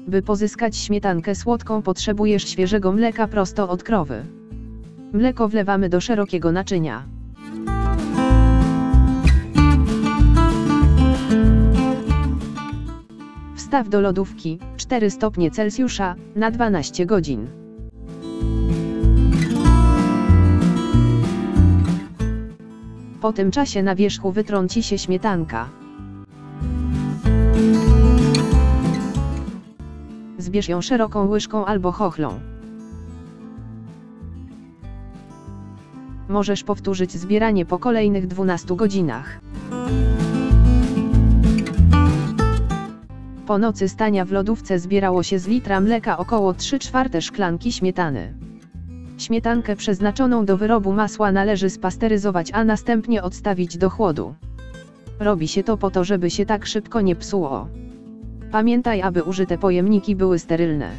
By pozyskać śmietankę słodką, potrzebujesz świeżego mleka prosto od krowy. Mleko wlewamy do szerokiego naczynia. Wstaw do lodówki 4 stopnie Celsjusza na 12 godzin. Po tym czasie na wierzchu wytrąci się śmietanka. Zbierz ją szeroką łyżką albo chochlą. Możesz powtórzyć zbieranie po kolejnych 12 godzinach. Po nocy stania w lodówce zbierało się z litra mleka około 3/4 szklanki śmietany. Śmietankę przeznaczoną do wyrobu masła należy spasteryzować, a następnie odstawić do chłodu. Robi się to po to, żeby się tak szybko nie psuło. Pamiętaj, aby użyte pojemniki były sterylne.